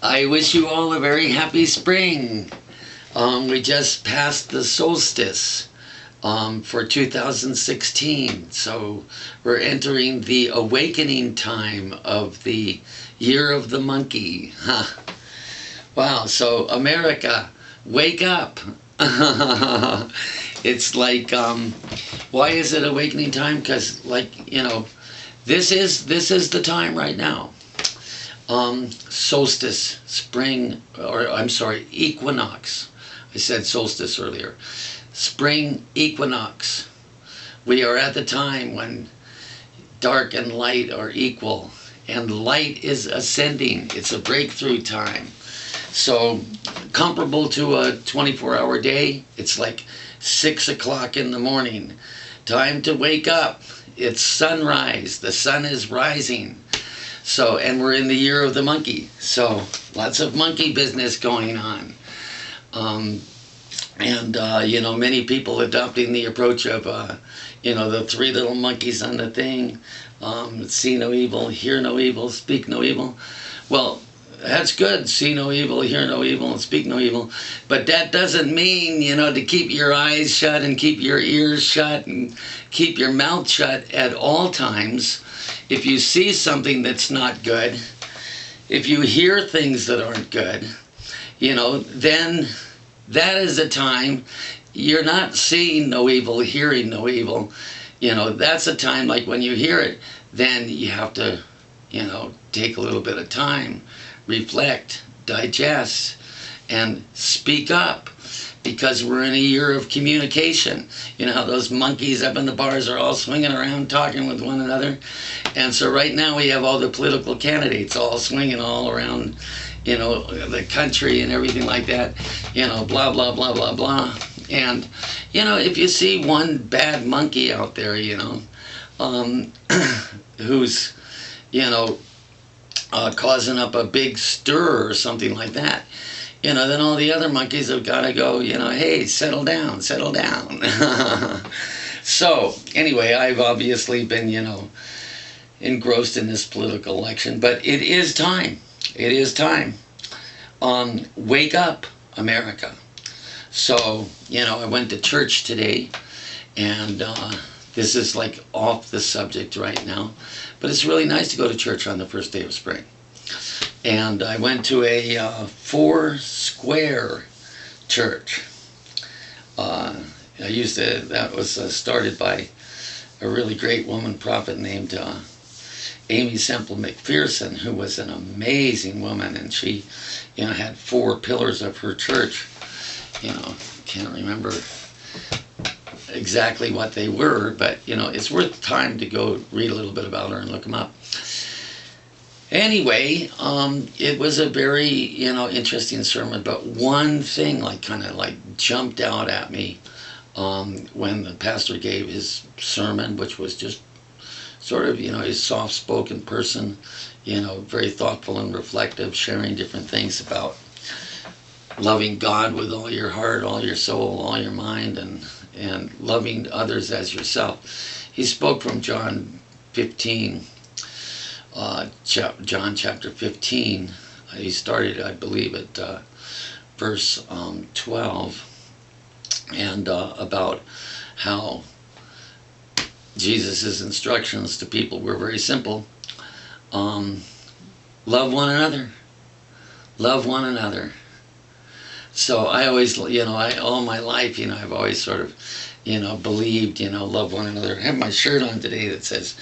I wish you all a very happy spring. We just passed the solstice for 2016, so we're entering the awakening time of the year of the monkey. Huh. Wow, so America, wake up. It's like, why is it awakening time? Because, like, this is the time right now. Solstice, spring, or I'm sorry, equinox. I said solstice earlier. Spring equinox. We are at the time when dark and light are equal, and light is ascending. It's a breakthrough time. So, comparable to a 24-hour day, it's like 6 o'clock in the morning. Time to wake up. It's sunrise. The sun is rising. So, and we're in the year of the monkey. So, lots of monkey business going on. Many people adopting the approach of, the three little monkeys on the thing. See no evil, hear no evil, speak no evil. Well, that's good. See no evil, hear no evil, and speak no evil. But that doesn't mean, to keep your eyes shut and keep your ears shut and keep your mouth shut at all times. If you see something that's not good, if you hear things that aren't good, then that is a time you're not seeing no evil, hearing no evil. That's a time like when you hear it, then you have to, take a little bit of time, reflect, digest, and speak up. Because we're in a year of communication. How those monkeys up in the bars are all swinging around talking with one another. And so right now we have all the political candidates all swinging all around, the country and everything like that. Blah, blah, blah, blah, blah. And, if you see one bad monkey out there, who's, causing up a big stir or something like that, then all the other monkeys have got to go, hey, settle down, settle down. So, anyway, I've obviously been, engrossed in this political election, but it is time. It is time. Wake up, America. So, I went to church today, and this is like off the subject right now, but it's really nice to go to church on the first day of spring. And I went to a four-square church. That was started by a really great woman prophet named Amy Semple McPherson, who was an amazing woman, and she, had 4 pillars of her church. Can't remember exactly what they were, but it's worth time to go read a little bit about her and look them up. Anyway, it was a very, interesting sermon, but one thing kind of jumped out at me when the pastor gave his sermon, which was just sort of, a soft-spoken person, very thoughtful and reflective, sharing different things about loving God with all your heart, all your soul, all your mind, and loving others as yourself. He spoke from John 15. John chapter 15. He started, I believe, at verse 12, and about how Jesus' instructions to people were very simple. Love one another. Love one another. So I always, all my life, I've always sort of, believed, love one another. I have my shirt on today that says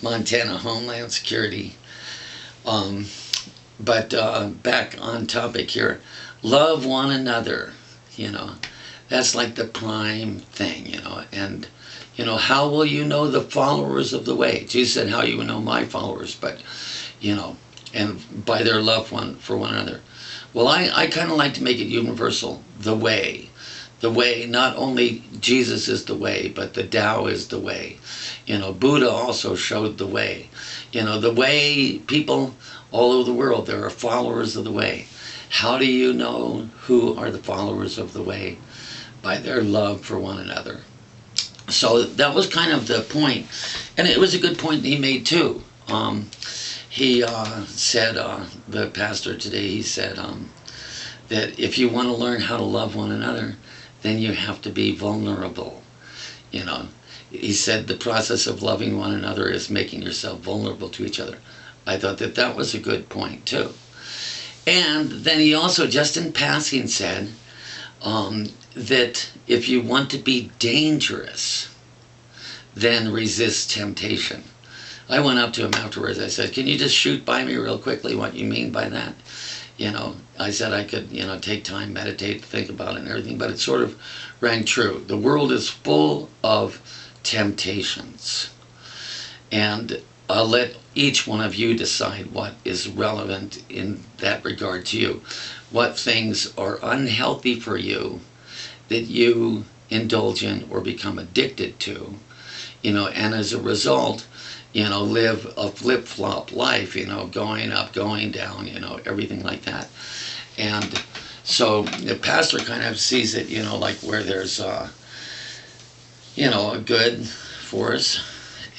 Montana Homeland Security. But back on topic here, love one another, that's like the prime thing, and, how will you know the followers of the way? Jesus said, how you will know my followers, but, and by their love for one another. Well, I kind of like to make it universal, the way. The way, not only Jesus is the way, but the Tao is the way. Buddha also showed the way. The way, people all over the world, there are followers of the way. How do you know who are the followers of the way? By their love for one another. So that was kind of the point. And it was a good point he made too. he said, the pastor today, he said that if you want to learn how to love one another, then you have to be vulnerable. You know, he said the process of loving one another is making yourself vulnerable to each other. I thought that that was a good point too. And then he also, just in passing, said that if you want to be dangerous, then resist temptation. I went up to him afterwards. I said, "Can you just shoot by me real quickly what you mean by that?" I said I could, take time, meditate, think about it and everything, but it sort of rang true. The world is full of temptations. And I'll let each one of you decide what is relevant in that regard to you. What things are unhealthy for you that you indulge in or become addicted to, and as a result, live a flip-flop life, going up, going down, everything like that. And so the pastor kind of sees it, like where there's, a good force,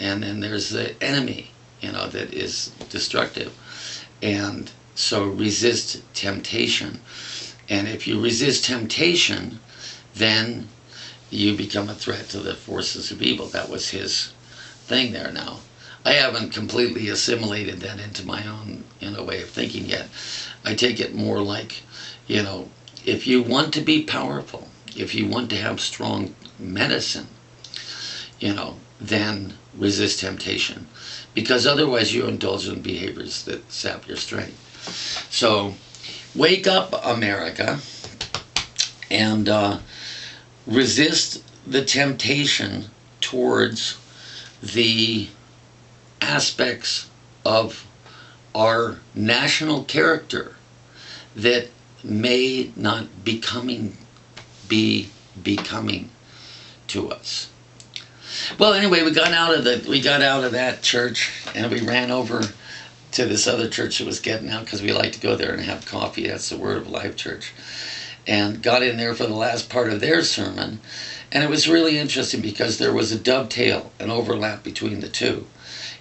and then there's the enemy, that is destructive. And so resist temptation. And if you resist temptation, then you become a threat to the forces of evil. That was his thing there now. I haven't completely assimilated that into my own, way of thinking yet. I take it more like, if you want to be powerful, if you want to have strong medicine, then resist temptation. Because otherwise you indulge in behaviors that sap your strength. So, wake up, America, and resist the temptation towards the aspects of our national character that may not be becoming to us. Well, anyway, we got out of that church and we ran over to this other church that was getting out, because we like to go there and have coffee. That's the Word of Life Church. And got in there for the last part of their sermon, and it was really interesting because there was a dovetail, an overlap between the two.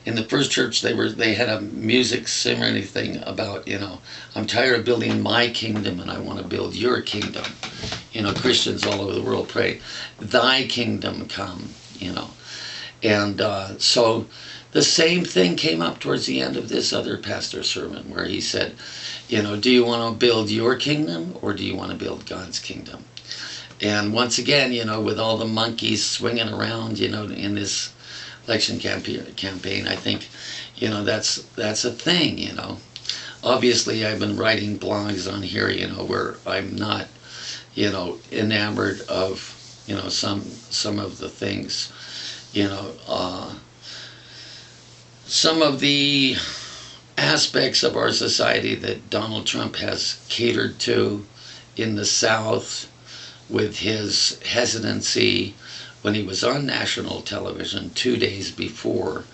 In the first church, they had a music ceremony thing about, I'm tired of building my kingdom and I want to build your kingdom. Christians all over the world pray, "Thy kingdom come," And so the same thing came up towards the end of this other pastor's sermon, where he said, do you want to build your kingdom or do you want to build God's kingdom? And once again, with all the monkeys swinging around, in this election campaign, I think, that's a thing, Obviously, I've been writing blogs on here, where I'm not, enamored of, some of the things, some of the aspects of our society that Donald Trump has catered to in the South, with his hesitancy when he was on national television 2 days before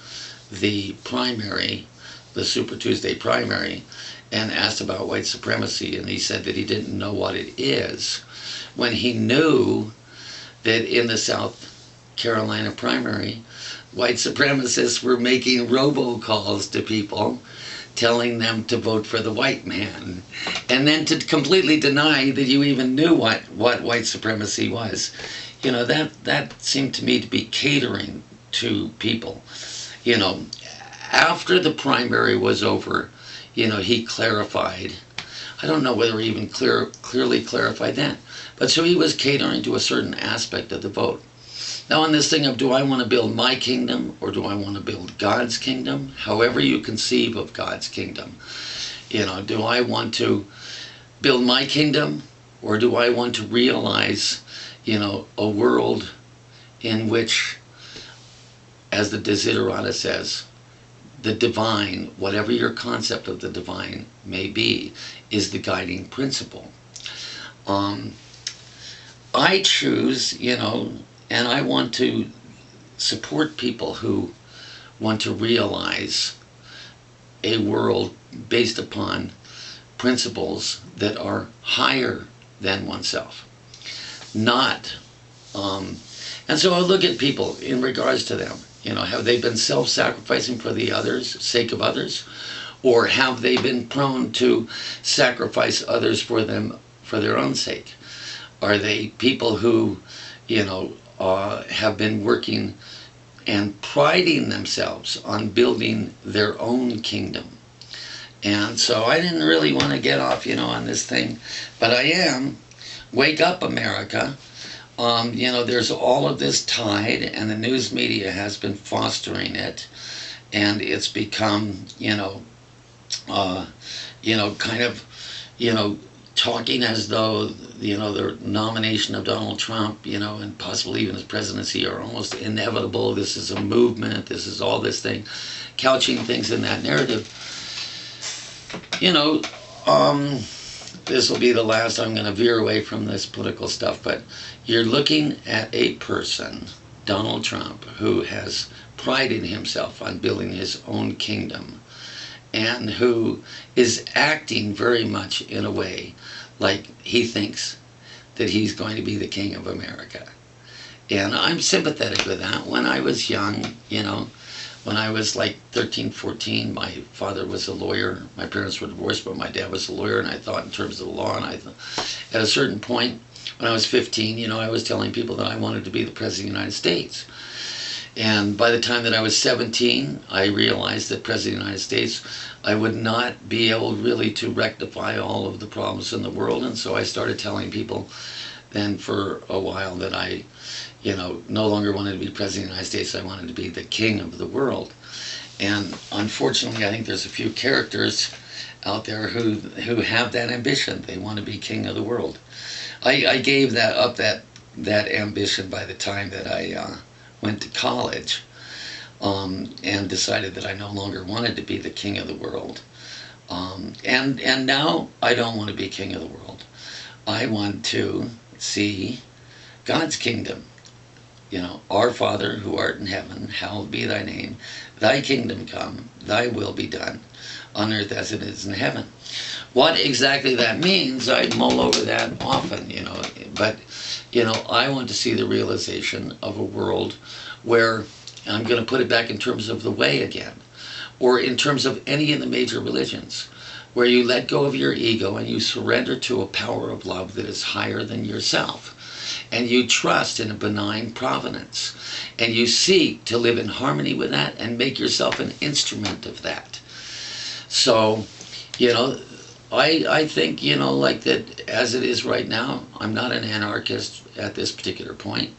the primary, the Super Tuesday primary, and asked about white supremacy, and he said that he didn't know what it is, when he knew that in the South Carolina primary, white supremacists were making robocalls to people telling them to vote for the white man, and then to completely deny that you even knew what white supremacy was. That seemed to me to be catering to people. After the primary was over, he clarified. I don't know whether he even clearly clarified that, but so he was catering to a certain aspect of the vote. Now, on this thing of, do I want to build my kingdom or do I want to build God's kingdom? However you conceive of God's kingdom. Do I want to build my kingdom, or do I want to realize, a world in which, as the Desiderata says, the divine, whatever your concept of the divine may be, is the guiding principle. I choose, and I want to support people who want to realize a world based upon principles that are higher than oneself. Not, and so I look at people in regards to them. Have they been self-sacrificing for the others, sake of others? Or have they been prone to sacrifice others for them for their own sake? Are they people who, have been working and priding themselves on building their own kingdom? And so I didn't really want to get off, on this thing, but I am. Wake up, America. There's all of this tide, and the news media has been fostering it, and it's become, kind of, talking as though, the nomination of Donald Trump, and possibly even his presidency are almost inevitable. This is a movement. This is all this thing, couching things in that narrative. This will be the last. I'm going to veer away from this political stuff, but you're looking at a person, Donald Trump, who has prided himself on building his own kingdom, and who is acting very much in a way like he thinks that he's going to be the king of America. And I'm sympathetic with that. When I was young, when I was like 13, 14, my father was a lawyer. My parents were divorced, but my dad was a lawyer, and I thought in terms of the law. And at a certain point, when I was 15, I was telling people that I wanted to be the President of the United States. And by the time that I was 17, I realized that President of the United States, I would not be able really to rectify all of the problems in the world. And so I started telling people then for a while that I, no longer wanted to be President of the United States. I wanted to be the king of the world. And unfortunately, I think there's a few characters out there who have that ambition. They want to be king of the world. I gave that ambition by the time that I went to college, and decided that I no longer wanted to be the king of the world. And now I don't want to be king of the world. I want to see God's kingdom. Our Father who art in heaven, hallowed be thy name. Thy kingdom come, thy will be done, on earth as it is in heaven. What exactly that means, I mull over that often, but, I want to see the realization of a world where, and I'm going to put it back in terms of the way again, or in terms of any of the major religions, where you let go of your ego and you surrender to a power of love that is higher than yourself. And you trust in a benign providence. And you seek to live in harmony with that and make yourself an instrument of that. So, I think, like that as it is right now, I'm not an anarchist at this particular point.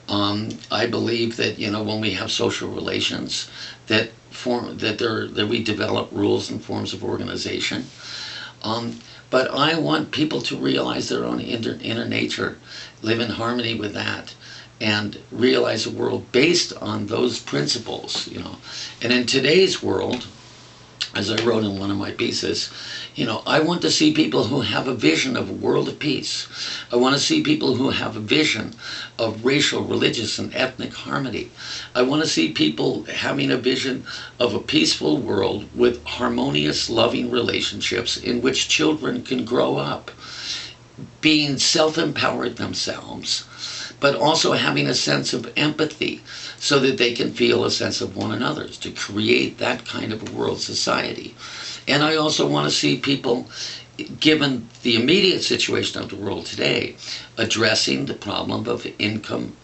I believe that, when we have social relations, that we develop rules and forms of organization. But I want people to realize their own inner nature, live in harmony with that, and realize a world based on those principles, And in today's world, as I wrote in one of my pieces, I want to see people who have a vision of a world of peace. I want to see people who have a vision of racial, religious, and ethnic harmony. I want to see people having a vision of a peaceful world with harmonious, loving relationships in which children can grow up being self-empowered themselves, but also having a sense of empathy so that they can feel a sense of one another's, to create that kind of a world society. And I also want to see people, given the immediate situation of the world today, addressing the problem of income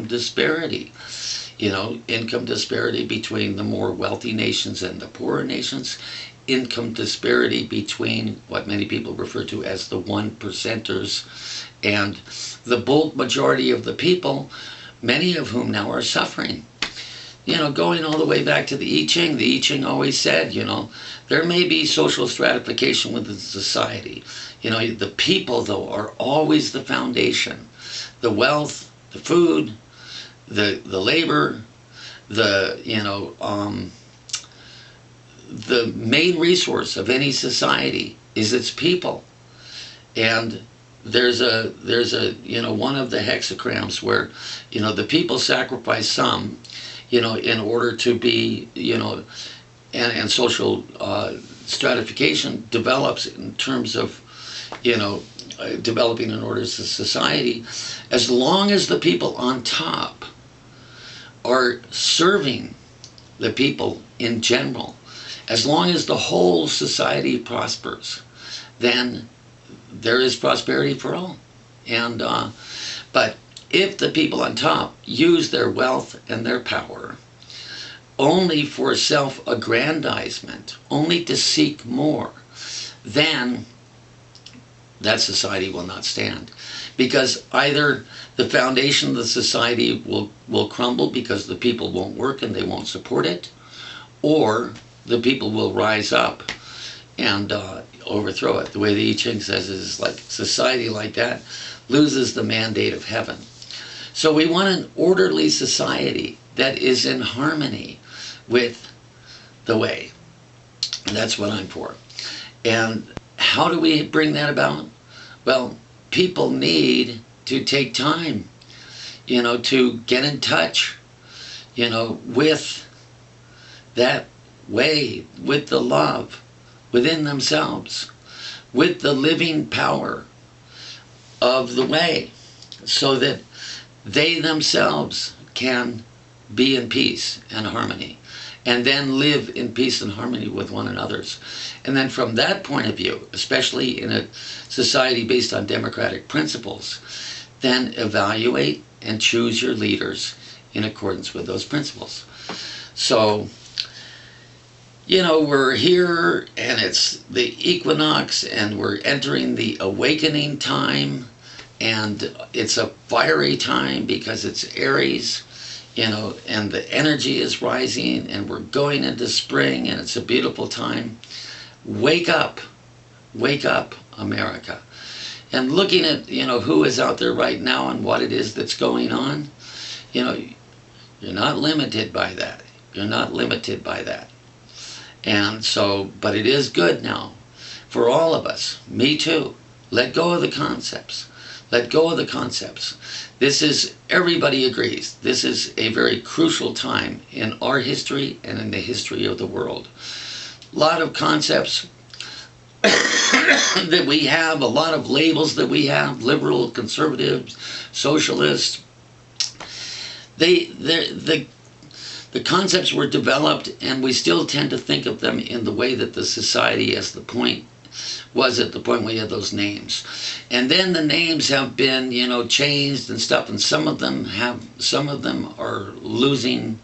disparity. Income disparity between the more wealthy nations and the poorer nations, income disparity between what many people refer to as the 1%ers and the bulk majority of the people, many of whom now are suffering. Going all the way back to the I Ching, the I Ching always said, there may be social stratification within society. The people, though, are always the foundation. The wealth, the food, the labor, the main resource of any society is its people. And there's a one of the hexagrams where the people sacrifice some in order to be and social stratification develops in terms of developing in order as a society, as long as the people on top are serving the people in general, As long as the whole society prospers, then there is prosperity for all. And but if the people on top use their wealth and their power only for self-aggrandizement, only to seek more, then that society will not stand. Because either the foundation of the society will crumble because the people won't work and they won't support it, or the people will rise up and overthrow it. The way the I Ching says is like society like that loses the mandate of heaven. So we want an orderly society that is in harmony with the way. And that's what I'm for. And how do we bring that about? Well, people need to take time, to get in touch, with that way, with the love within themselves, with the living power of the way, so that they themselves can be in peace and harmony, and then live in peace and harmony with one another. And then from that point of view, especially in a society based on democratic principles, then evaluate and choose your leaders in accordance with those principles. So, we're here and it's the equinox and we're entering the awakening time, and it's a fiery time because it's Aries, and the energy is rising and we're going into spring and it's a beautiful time. Wake up, America. And looking at, who is out there right now and what it is that's going on, you're not limited by that. You're not limited by that. And so, but it is good now for all of us. Me too. Let go of the concepts. Let go of the concepts. This is, everybody agrees, this is a very crucial time in our history and in the history of the world. A lot of concepts that we have, a lot of labels that we have, liberal, conservative, socialist, the concepts were developed and we still tend to think of them in the way that the society as the point was at the point we had those names. And then the names have been, changed and stuff, and some of them are losing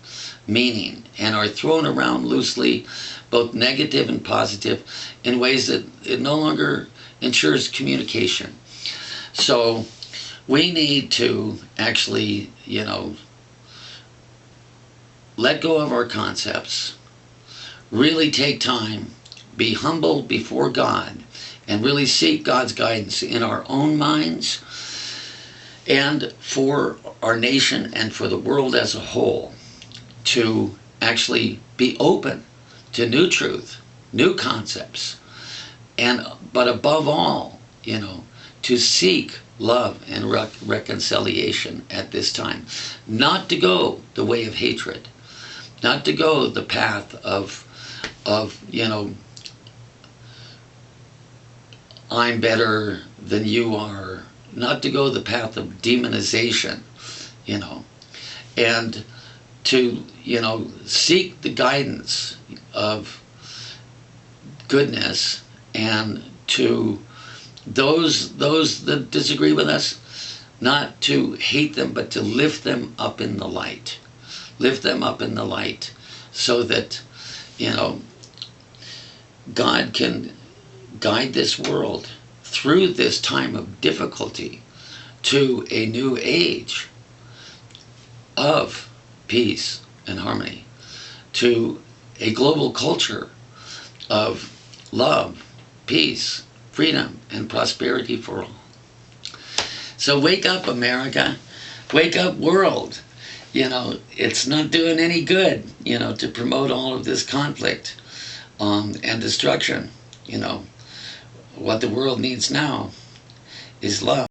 meaning and are thrown around loosely, both negative and positive, in ways that it no longer ensures communication. So we need to actually, let go of our concepts, really take time, be humble before God, and really seek God's guidance in our own minds and for our nation and for the world as a whole, to actually be open to new truth, new concepts, but above all, to seek love and reconciliation at this time. Not to go the way of hatred, not to go the path of I'm better than you are, not to go the path of demonization, and to, seek the guidance of goodness, and to those that disagree with us, not to hate them, but to lift them up in the light. Lift them up in the light so that, God can guide this world through this time of difficulty to a new age of peace and harmony, to a global culture of love, peace, freedom, and prosperity for all. So wake up, America. Wake up, world. It's not doing any good, to promote all of this conflict and destruction. What the world needs now is love.